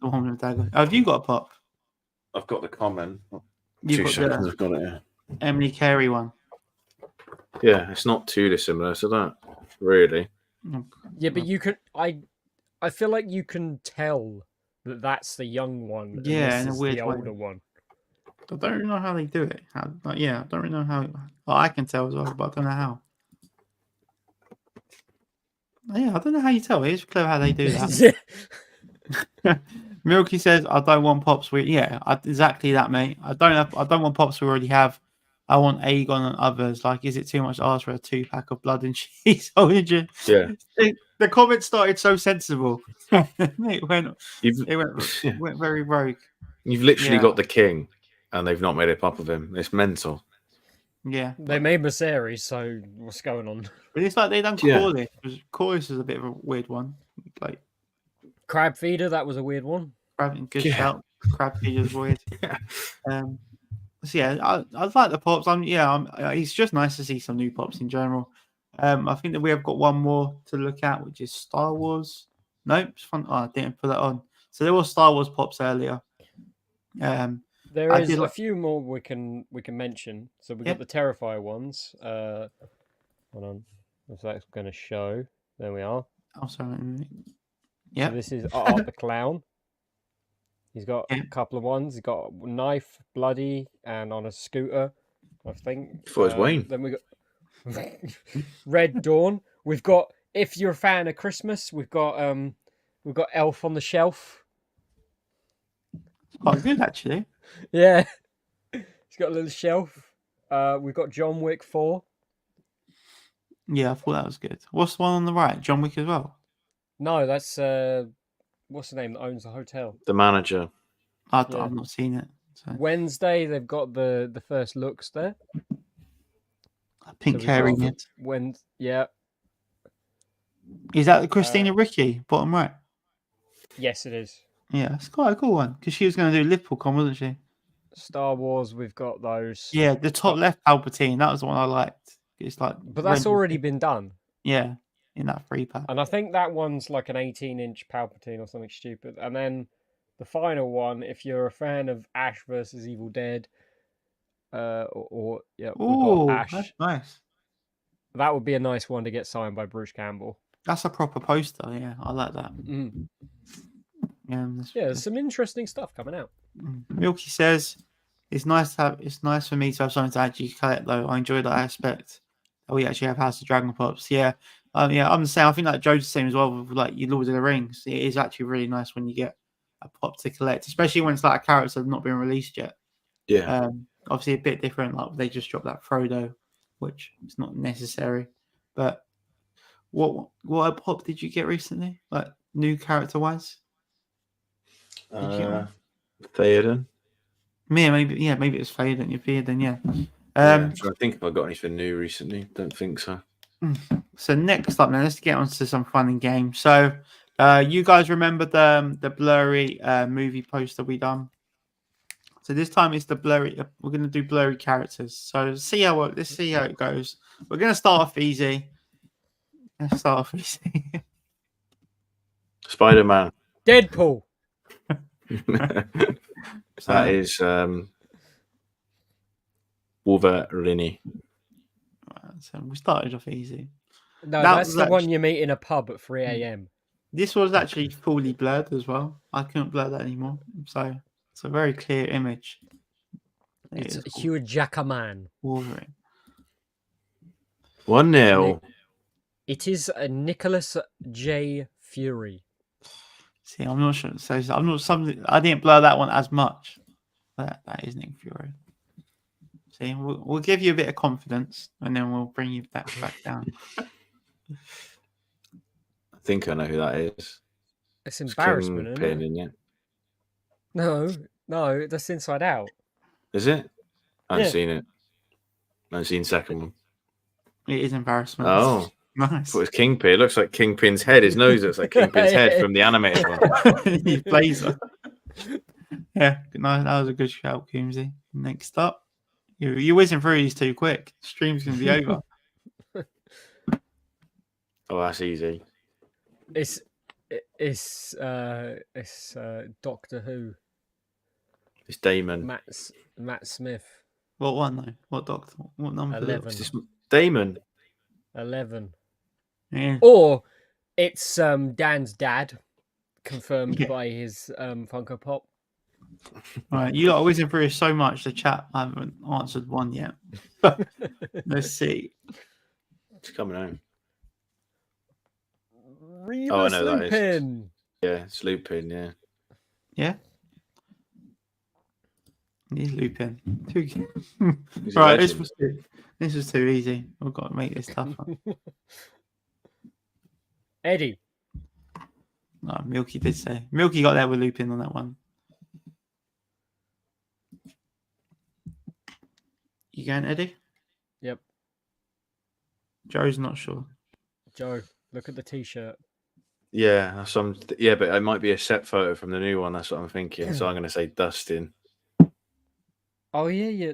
the one with the dagger. Have you got a pop? I've got the common. You've 2 got seconds. the I've got it. Yeah. Emily Carey one. Yeah, it's not too dissimilar. So that really. Yeah, but you can. I feel like you can tell that that's the young one, and Yeah, this in a is weird the way. older one. I don't really know how they do it. I don't really know how. Well, I can tell as well, but I don't know how. Yeah, I don't know how you tell. It's clever how they do that. Milky says, "I don't want pops. Exactly that, mate. I don't want pops we already have. I want Aegon and others. Like, is it too much to ask for a 2-pack of blood and cheese? Yeah. The comment started so sensible. it went Yeah. went very rogue. You've literally Yeah. got the king, and they've not made a pop of him. It's mental. Yeah, They made Viserys, so what's going on? but it's like they done Yeah. Corliss. Corliss is a bit of a weird one. Like Crab feeder, that was a weird one. good Yeah. shout. Crab feeder's weird. So yeah, I like the pops. It's just nice to see some new pops in general. I think that we have got one more to look at, which is Star Wars. Nope, it's fun. Oh, I didn't put that on. So there was Star Wars pops earlier. There I is did a like- few more we can mention. So we got the Terrifier ones. Hold on, if that's going to show. There we are. Oh, sorry. Yeah. So this is Art the Clown. He's got a couple of ones. He's got knife, bloody, and on a scooter, I think. Thought it was Wayne. Then we got Red Dawn. We've got, if you're a fan of Christmas, we've got Elf on the Shelf. Quite good actually. Yeah, he's got a little shelf. We've got John Wick 4. Yeah, I thought that was good. What's the one on the right? John Wick as well. No, that's what's the name that owns the hotel? The manager. I've not seen it. So. Wednesday, they've got the first looks there. Pink hair in it. Yeah. Is that the Christina Ricci bottom right? Yes, it is. Yeah, it's quite a cool one because she was going to do Liverpool Con, wasn't she? Star Wars, we've got those. Yeah, the top left Palpatine. That was the one I liked. It's like, but that's already been done. Yeah, in that 3-pack. And I think that one's like an 18-inch Palpatine or something stupid. And then the final one, if you're a fan of Ash versus Evil Dead, we've got Ash. That's nice. That would be a nice one to get signed by Bruce Campbell. That's a proper poster. Yeah, I like that. Mm. Yeah, there's some interesting stuff coming out. Milky says, It's nice for me to have something to actually collect though. I enjoy that aspect. We actually have House of Dragon pops. Yeah. I'm the same. I think like Joe's the same as well with like your Lord of the Rings. It is actually really nice when you get a pop to collect, especially when it's like a character that's not been released yet. Yeah. Obviously a bit different. Like they just dropped that Frodo, which is not necessary. But what pop did you get recently? Like new character wise? Theoden. Maybe it was Theoden. Yeah. I'm trying to think if I got anything new recently. Don't think so. So next up now, let's get on to some fun and games. So you guys remember the blurry movie poster we done? So this time it's the blurry. We're gonna do blurry characters. So let's see how it goes. We're gonna start off easy. Spider-Man. Deadpool. That is Wolverine. So we started off easy. No, that's the one you meet in a pub at 3 a.m. This was actually fully blurred as well. I couldn't blur that anymore. So it's a very clear image. It's Hugh Jackman. Wolverine. 1-0. It is a Nicholas J. Fury. See, I'm not sure. So I'm not something. I didn't blur that one as much. That is Nick Fury. See, we'll give you a bit of confidence, and then we'll bring you back down. I think I know who that is. It's embarrassment, isn't it? No, that's Inside Out. Is it? I haven't seen it. I haven't seen the second one. It is embarrassment. Oh. Nice. It was Kingpin. It looks like Kingpin's head. His nose looks like Kingpin's head from the animated one. His blazer. Yeah, no, that was a good shout, Coombsy. Next up, you're whizzing through these too quick. Stream's gonna be over. Oh, that's easy. It's Doctor Who. It's Damon. Matt Smith. What one though? What doctor? What number? 11. Is this Damon? 11. Yeah. Or it's Dan's dad, confirmed Yeah. by his Funko Pop. Right, you got whizzing through so much. The chat, I haven't answered one yet. Let's see. It's coming home. Remus I know that is. Lupin. Yeah, it's Lupin. Yeah. Yeah. He's Lupin. Too... He's a right, legend. this was too easy. We've got to make this tougher. Eddie. No, Milky did say. Milky got there with Lupin on that one. You going, Eddie? Yep. Joe's not sure. Joe, look at the T-shirt. Yeah, but it might be a set photo from the new one. That's what I'm thinking. So I'm going to say Dustin. Oh yeah. Yeah.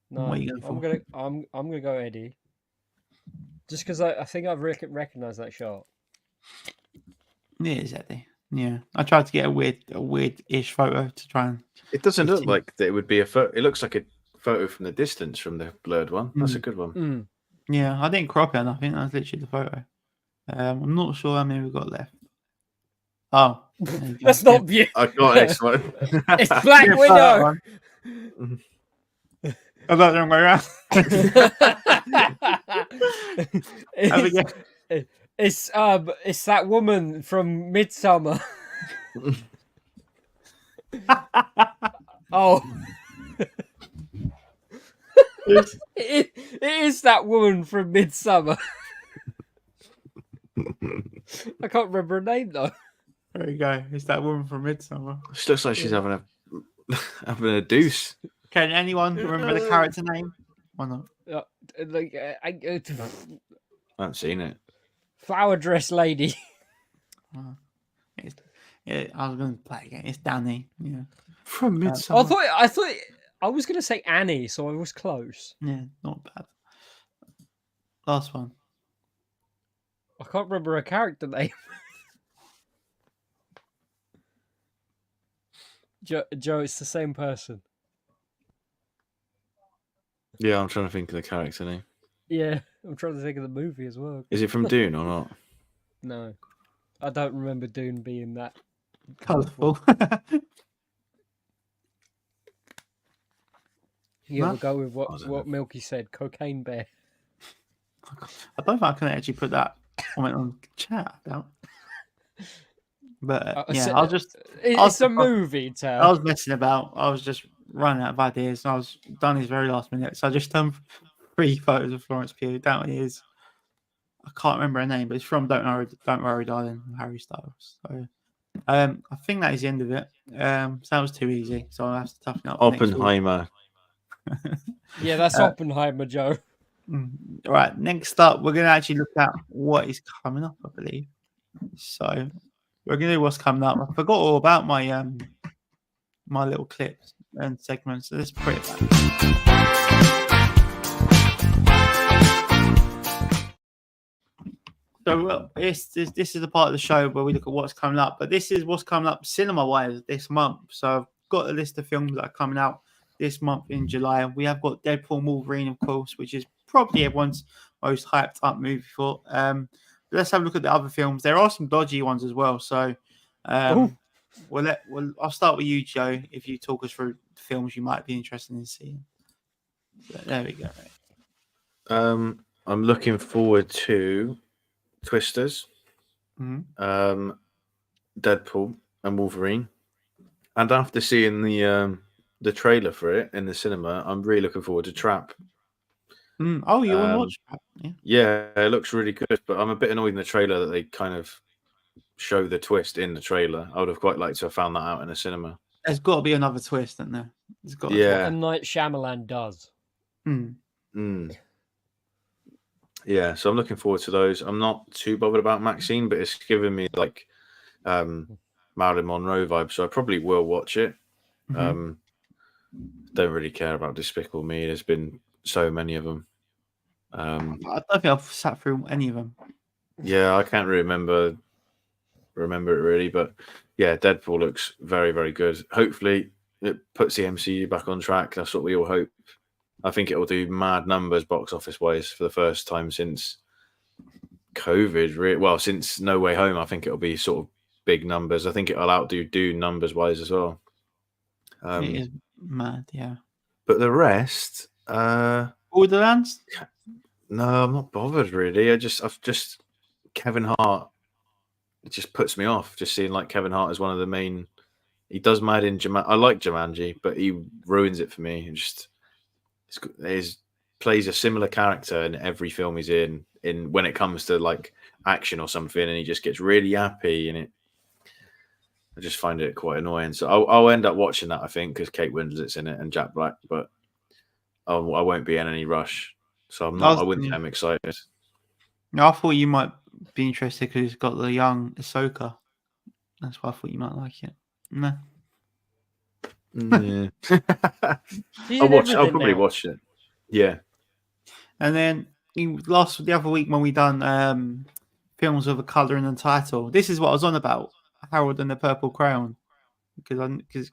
No, What are you going for? I'm gonna go Eddie. Just because I think I've recognised that shot. Yeah, it's Eddie. Yeah, I tried to get a weird-ish photo to try and. It doesn't look like that it would be a photo. It looks like a photo from the distance from the blurred one. That's a good one. Mm. Yeah, I didn't crop it, and I think that's literally the photo. I'm not sure how many we've got left. Oh, there you go. That's not beautiful. I got this one. It's Black Yeah, Widow. I got the wrong way around. It's that woman from Midsummer. Oh. It is that woman from Midsummer. I can't remember her name though. There you go. It's that woman from Midsummer. She looks like she's having a deuce. Can anyone remember the character name? Or not? I haven't seen it. Flower dress lady. I was going to play again. It's Danny. Yeah. From Midsummer. I thought I was going to say Annie, so I was close. Yeah, not bad. Last one. I can't remember her character name. Joe, it's the same person. Yeah, I'm trying to think of the character name. Yeah, I'm trying to think of the movie as well. Is it from Dune or not? No, I don't remember Dune being that Colourful. Yeah, No? we'll go with what Milky said. Cocaine Bear. I don't think I can actually put that comment on chat about. But yeah, so- I'll just. It's a movie, Tel. I was messing about. I was just running out of ideas. And I was done this very last minute, so I just done 3 photos of Florence Pugh. That one is. I can't remember her name, but it's from Don't Worry, Darling, Harry Styles. So, I think that is the end of it. So that was too easy, so I'll have to toughen up. next week. Oppenheimer. Yeah, that's Oppenheimer, Joe. All right, next up, we're going to actually look at what is coming up, I believe. So we're going to do what's coming up. I forgot all about my my little clips and segments. So let's put it back. So this is the part of the show where we look at what's coming up. But this is what's coming up cinema-wise this month. So I've got a list of films that are coming out this month in July. We have got Deadpool Wolverine, of course, which is probably everyone's most hyped up movie for. Let's have a look at the other films. There are some dodgy ones as well. So I'll start with you, Joe, if you talk us through the films you might be interested in seeing. So there we go. I'm looking forward to Twisters, Mm-hmm. Deadpool, and Wolverine. And after seeing the trailer for it in the cinema, I'm really looking forward to Trap. Oh, you want to watch that? Yeah. Yeah, it looks really good, but I'm a bit annoyed in the trailer that they kind of show the twist in the trailer. I would have quite liked to have found that out in a cinema. There's got to be another twist, isn't there? There's got to Yeah. M. Night Shyamalan does. Yeah, so I'm looking forward to those. I'm not too bothered about Maxine, but it's giving me like Marilyn Monroe vibe, so I probably will watch it. Don't really care about Despicable Me. There's been so many of them. I don't think I've sat through any of them. Yeah, I can't remember it really, but yeah, Deadpool looks very, very good. Hopefully, it puts the MCU back on track. That's what we all hope. I think it will do mad numbers box office wise for the first time since COVID. Well, since No Way Home, I think it'll be sort of big numbers. I think it'll outdo Dune numbers wise as well. It is mad, yeah. But the rest, Borderlands? no, I'm not bothered really. I've just Kevin Hart. It just puts me off. Just seeing like Kevin Hart as one of the main. He does mad in Jumanji. I like Jumanji, but he ruins it for me. It just plays a similar character in every film he's in when it comes to like action or something, and he just gets really happy, and I just find it quite annoying. So I'll end up watching that, I think, because Kate Winslet's in it and Jack Black, but I won't be in any rush. So I wouldn't say I'm excited. No, I thought you might be interested because it's got the young Ahsoka. That's why I thought you might like it. No. Yeah. I'll probably watch it. Yeah. And then the other week when we done films with a colour in the title, this is what I was on about, Harold and the Purple Crayon, because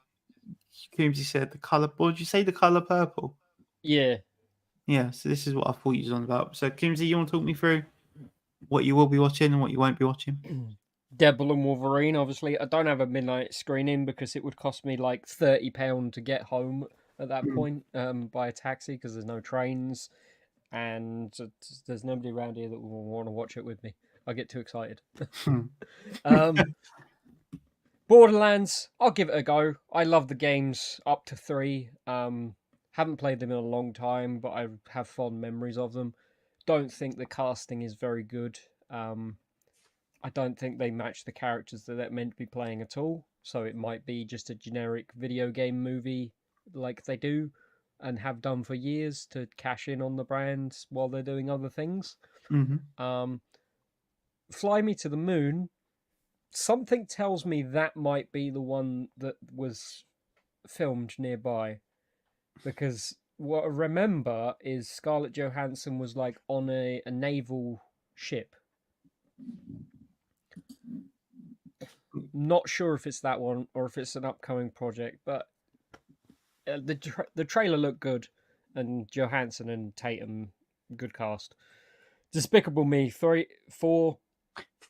Coombsy said the colour. What did you say? The colour purple. Yeah. Yeah. So this is what I thought you was on about. So Coombsy, you want to talk me through what you will be watching and what you won't be watching? Deadpool and Wolverine, obviously. I don't have a midnight screening because it would cost me like £30 to get home at that point by a taxi because there's no trains and there's nobody around here that will want to watch it with me. I get too excited. Borderlands, I'll give it a go. I love the games up to 3. Haven't played them in a long time, but I have fond memories of them. Don't think the casting is very good. I don't think they match the characters that they're meant to be playing at all. So it might be just a generic video game movie like they do and have done for years to cash in on the brand while they're doing other things. Fly Me to the Moon, something tells me that might be the one that was filmed nearby. Because what I remember is Scarlett Johansson was like on a naval ship. Not sure if it's that one or if it's an upcoming project, but the trailer looked good, and Johansson and Tatum, good cast. Despicable Me 4. It's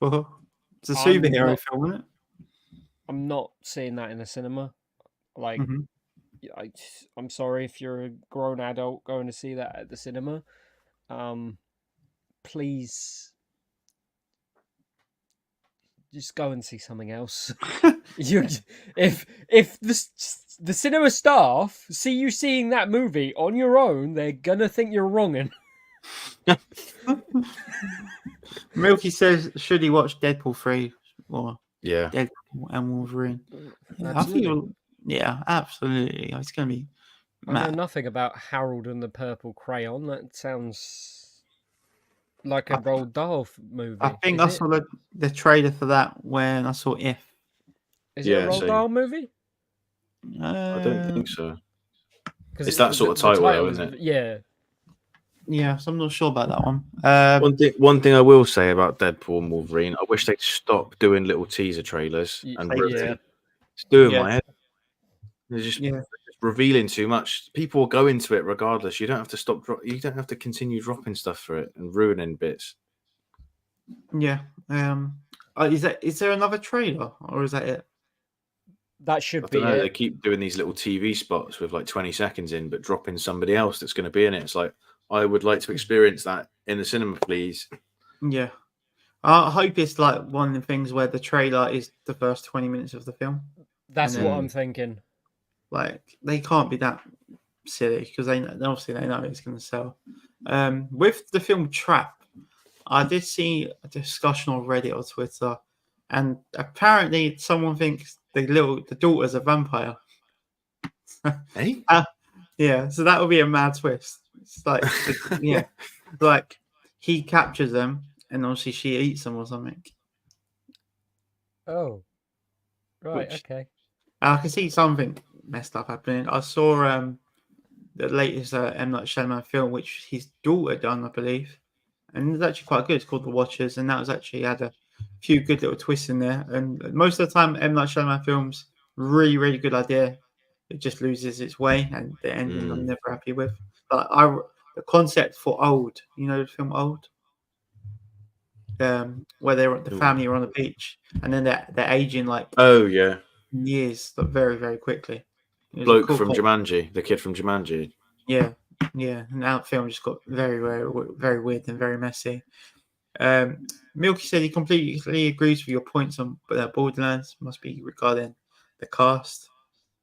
a superhero film, isn't it? I'm not seeing that in the cinema. Like, I'm sorry if you're a grown adult going to see that at the cinema. Please. Just go and see something else. If the cinema staff see you seeing that movie on your own, they're gonna think you're wronging. Milky says, should he watch Deadpool 3 or Deadpool and Wolverine? Absolutely. Absolutely. It's gonna be mad. I know nothing about Harold and the Purple Crayon. That sounds like a Roald Dahl movie. I think I saw the trailer for that when I saw If. Is it a Roald Dahl movie? I don't think so. It's that sort of title, though, isn't it? Yeah. Yeah, so I'm not sure about that one. One thing I will say about Deadpool and Wolverine, I wish they'd stop doing little teaser trailers and it's doing my head. They're just revealing too much. People will go into it regardless. You don't have to stop. You don't have to continue dropping stuff for it and ruining bits. Yeah. Is there another trailer or is that it? That should be it. They keep doing these little TV spots with like 20 seconds in, but dropping somebody else that's going to be in it. It's like, I would like to experience that in the cinema, please. Yeah. I hope it's like one of the things where the trailer is the first 20 minutes of the film. That's what I'm thinking. Like, they can't be that silly because they know it's going to sell. With the film Trap, I did see a discussion on Reddit or Twitter, and apparently someone thinks the daughter's a vampire. Hey? Yeah, so that would be a mad twist. It's like, yeah, like he captures them, and obviously she eats them or something. Oh, right, Which okay. I can see something messed up happening. I saw the latest M Night Shyamalan film, which his daughter done, I believe, and it's actually quite good. It's called The Watchers, and that was actually had a few good little twists in there. And most of the time, M Night Shyamalan films, really, really good idea. It just loses its way, and the ending I'm never happy with. But the concept for Old, you know, the film Old, where the family are on the beach, and then they're aging like Oh yeah, years, but very, very quickly. It was a bloke cool from concept. Jumanji, the kid from Jumanji. Yeah, yeah. And that film just got very, very, very weird and very messy. Milky said he completely agrees with your points on Borderlands. Must be regarding the cast.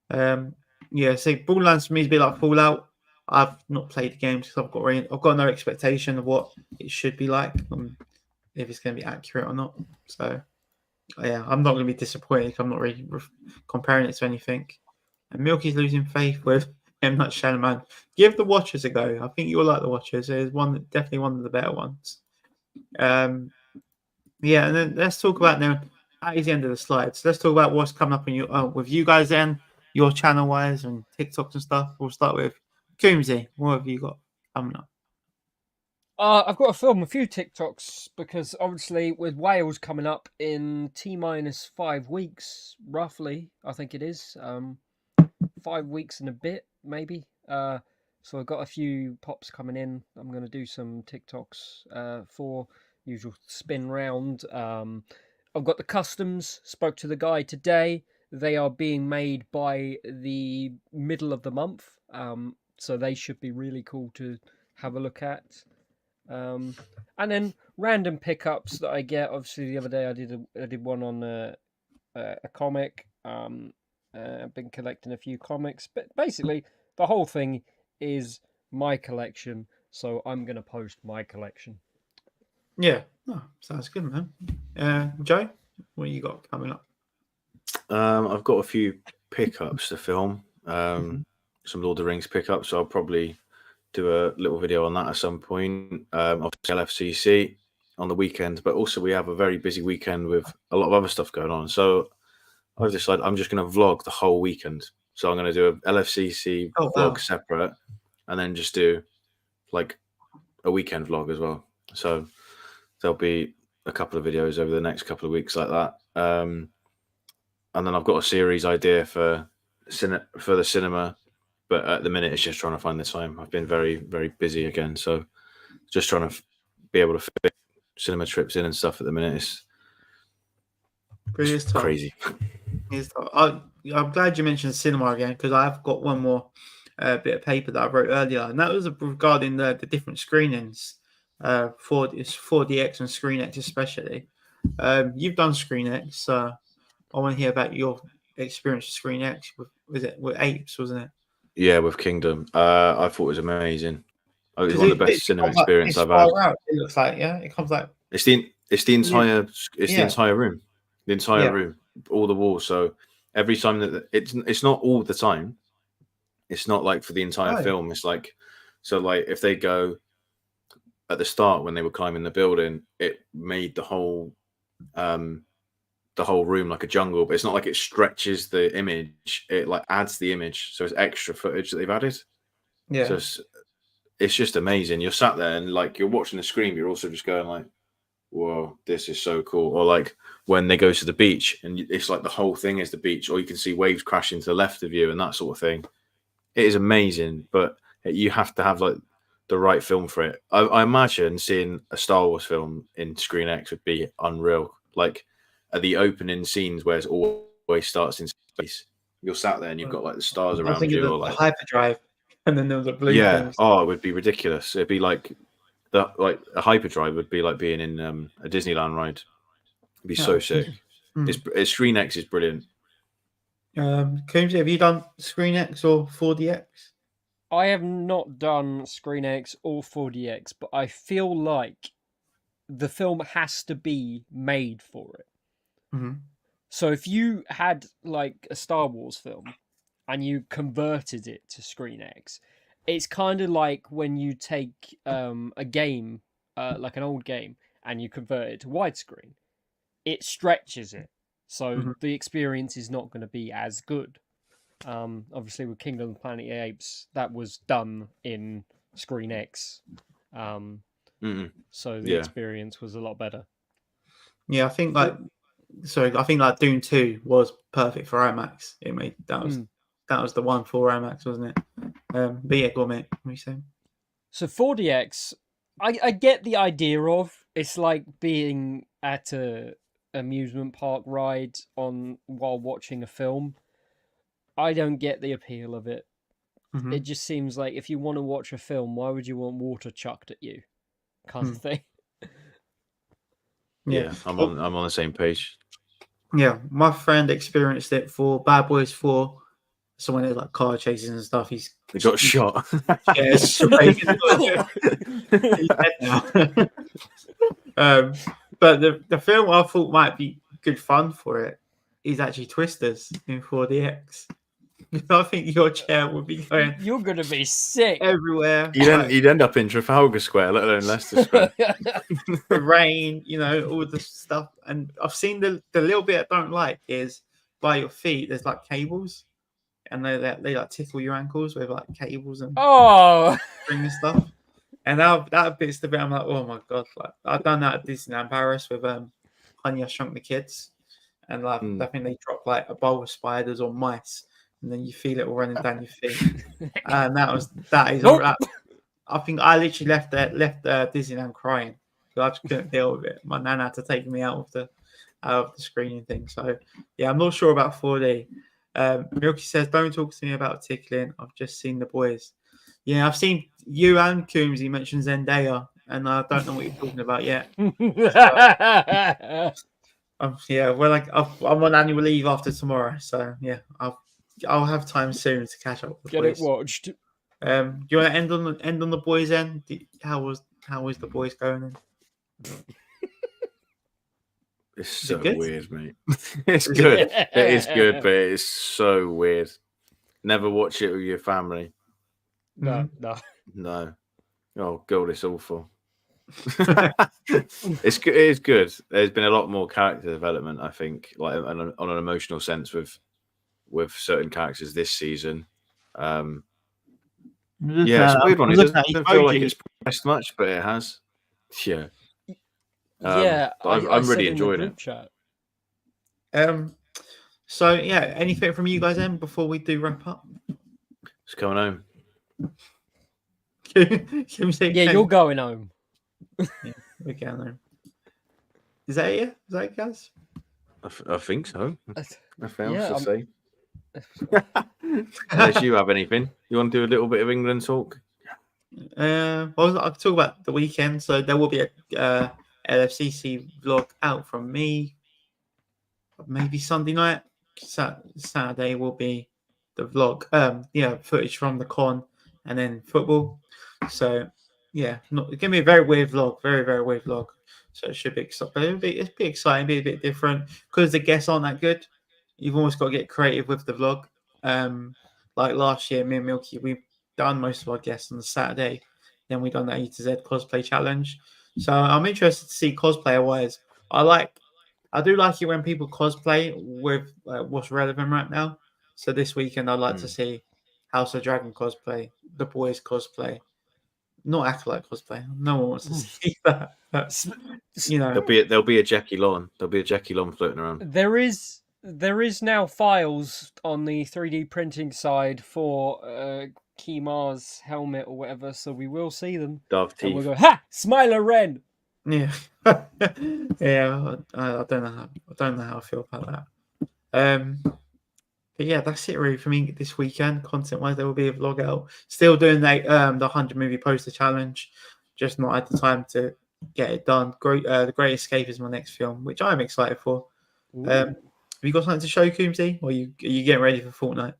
Yeah, so Borderlands for me is a bit like Fallout. I've not played the games because I've got no expectation of what it should be like, if it's going to be accurate or not. So yeah, I'm not going to be disappointed. I'm not really comparing it to anything. And Milky's losing faith with M Night Shyamalan. Give The Watchers a go. I think you'll like The Watchers. It's definitely one of the better ones. Yeah, and then let's talk about now. That is the end of the slides. Let's talk about what's coming up in with you guys then, your channel wise and TikToks and stuff. We'll start with Coombsy. What have you got coming up? I've got to film a few TikToks because obviously with Wales coming up in T-5 weeks, roughly, I think it is. 5 weeks and a bit, maybe. So I've got a few pops coming in. I'm going to do some TikToks for usual spin round. I've got the customs. Spoke to the guy today. They are being made by the middle of the month. So they should be really cool to have a look at. And then random pickups that I get. Obviously, the other day I did one on a comic. I've been collecting a few comics, but basically the whole thing is my collection. So I'm gonna post my collection. Yeah, sounds good, man. Joe, what you got coming up? I've got a few pickups to film. Some Lord of the Rings pickups. So I'll probably do a little video on that at some point. Obviously LFCC on the weekend, but also we have a very busy weekend with a lot of other stuff going on. So I've decided I'm just going to vlog the whole weekend. So I'm going to do a LFCC vlog separate, and then just do like a weekend vlog as well. So there'll be a couple of videos over the next couple of weeks like that. And then I've got a series idea for the cinema, but at the minute it's just trying to find the time. I've been very, very busy again, so just trying to be able to fit cinema trips in and stuff at the minute. It's crazy. I'm glad you mentioned cinema again because I've got one more bit of paper that I wrote earlier, and that was regarding the different screenings for 4DX and ScreenX especially. You've done ScreenX, so I want to hear about your experience with ScreenX. With Apes, wasn't it? Yeah, with Kingdom. I thought it was amazing. It was one of the best cinema experience I've had. It looks like, yeah, it comes like it's the entire the entire room, all the walls. So every time that it's not all the time. It's not like for the entire film. It's like if they go at the start when they were climbing the building, it made the whole room like a jungle, but it's not like it stretches the image. It like adds the image, so it's extra footage that they've added. Yeah. So it's just amazing. You're sat there and like you're watching the screen, but you're also just going like, "Whoa, this is so cool!" Or like when they go to the beach and it's like the whole thing is the beach, or you can see waves crashing to the left of you and that sort of thing. It is amazing, but you have to have like the right film for it. I imagine seeing a Star Wars film in ScreenX would be unreal. Like at the opening scenes where it always starts in space, you're sat there and you've got like the stars around you, or like the hyperdrive, and then there was a blue. Yeah, it would be ridiculous. It'd be like a hyperdrive would be like being in a Disneyland ride. It'd be so sick. It's ScreenX is brilliant. Coombsy, have you done ScreenX or 4DX? I have not done ScreenX or 4DX, but I feel like the film has to be made for it. Mm-hmm. So if you had like a Star Wars film and you converted it to ScreenX, it's kind of like when you take a game, like an old game, and you convert it to widescreen. It stretches it, so the experience is not going to be as good. Obviously, with Kingdom of the Planet of the Apes, that was done in Screen X, so the experience was a lot better. Yeah, I think like Dune 2 was perfect for IMAX. It made that was the one for IMAX, wasn't it? But yeah, go on, mate. What are you saying? So 4DX, I get the idea of it's like being at a amusement park ride while watching a film. I don't get the appeal of it. It just seems like if you want to watch a film, why would you want water chucked at you, kind of thing. Yeah, I'm on the same page. Yeah, my friend experienced it for Bad Boys 4. So when there's like car chases and stuff, he got shot. Yeah, straight. He's dead now. But the film I thought might be good fun for it is actually Twisters in 4DX. I think your chair would be going. You're gonna be sick everywhere. You'd end up in Trafalgar Square, let alone Leicester Square. The rain, all the stuff. And I've seen the little bit I don't like is by your feet. There's like cables, and they like tickle your ankles with like cables and string and stuff. And that bit's the bit I'm like, oh my god! Like I've done that at Disneyland Paris with Honey I Shrunk the Kids, and like I think they drop like a bowl of spiders or mice. And then you feel it all running down your feet, and that is all. I think I literally left Disneyland crying because I just couldn't deal with it. My nan had to take me out of the screening thing. So yeah, I'm not sure about 4D. Milky says, "Don't talk to me about tickling. I've just seen The Boys." Yeah, I've seen you and Coombs. He mentioned Zendaya, and I don't know what you're talking about yet. I'm on annual leave after tomorrow, so yeah, I'll have time soon to catch up with the boys. Get it watched. Do you want to end on the boys' end? How was the boys going in? It's so weird, mate. It's good. It is good, but it's so weird. Never watch it with your family. No. Oh god, it's awful. It's good. It is good. There's been a lot more character development, I think, like on an emotional sense with certain characters this season. Yeah, it's a weird one. It doesn't feel like it's progressed much, but it has. Yeah. I'm really enjoying it. Chat. So yeah, anything from you guys then before we do wrap up? It's coming home. Can we say you're going home. Yeah, we're going home. Is that it? Is that it, guys? I think so. I found to say. Unless you have anything, you want to do a little bit of England talk? Well, I'll talk about the weekend. So there will be a LFCC vlog out from me. Maybe Sunday night. Saturday will be the vlog. Footage from the con and then football. So yeah, it's gonna be a very weird vlog. Very, very weird vlog. So it should be exciting. It'll be exciting, be a bit different because the guests aren't that good. You've almost got to get creative with the vlog. Like last year, me and Milky, we've done most of our guests on the Saturday. Then we done the A to Z cosplay challenge. So I'm interested to see cosplayer wise. I do like it when people cosplay with what's relevant right now. So this weekend, I'd like to see House of Dragon cosplay, The Boys cosplay, not Acolyte cosplay. No one wants to see that. But, there'll be a Jackie Lawn. There'll be a Jackie Lawn floating around. There is now files on the 3D printing side for Kimar's helmet or whatever, so we will see them. Dove teeth. And we'll go, ha! Smiler Ren! Yeah. Yeah, I don't know how I feel about that. But yeah, that's it really for me this weekend. Content wise, there will be a vlog out. Still doing the 100 movie poster challenge. Just not had the time to get it done. The Great Escape is my next film, which I'm excited for. Have you got something to show, Coombsy? Or are you getting ready for Fortnite?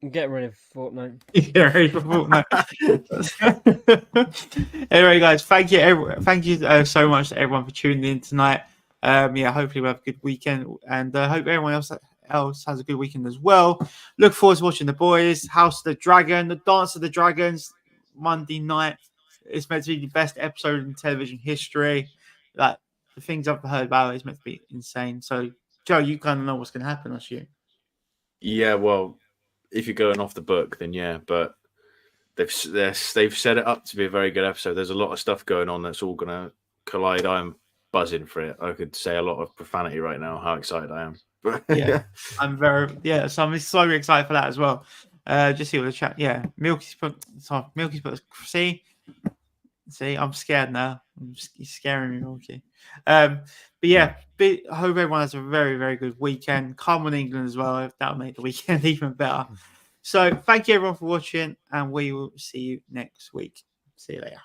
I'm getting ready for Fortnite. You're ready for Fortnite. Anyway, guys, thank you so much to everyone for tuning in tonight. Hopefully we'll have a good weekend, and hope everyone else else has a good weekend as well. Look forward to watching The Boys, House of the Dragon, The Dance of the Dragons, Monday night. It's meant to be the best episode in television history. Like, the things I've heard about it is meant to be insane. So, Joe, you kind of know what's going to happen, I assume. Yeah, well, if you're going off the book, then yeah, but they've set it up to be a very good episode. There's a lot of stuff going on that's all going to collide. I'm buzzing for it. I could say a lot of profanity right now. How excited I am! Yeah, so I'm so excited for that as well. Just see what the chat. Yeah, Milky's put. See, I'm scared now. He's scaring me, Milky. But yeah, I hope everyone has a very, very good weekend. Come on, England as well. That'll make the weekend even better. So thank you everyone for watching, and we will see you next week. See you later.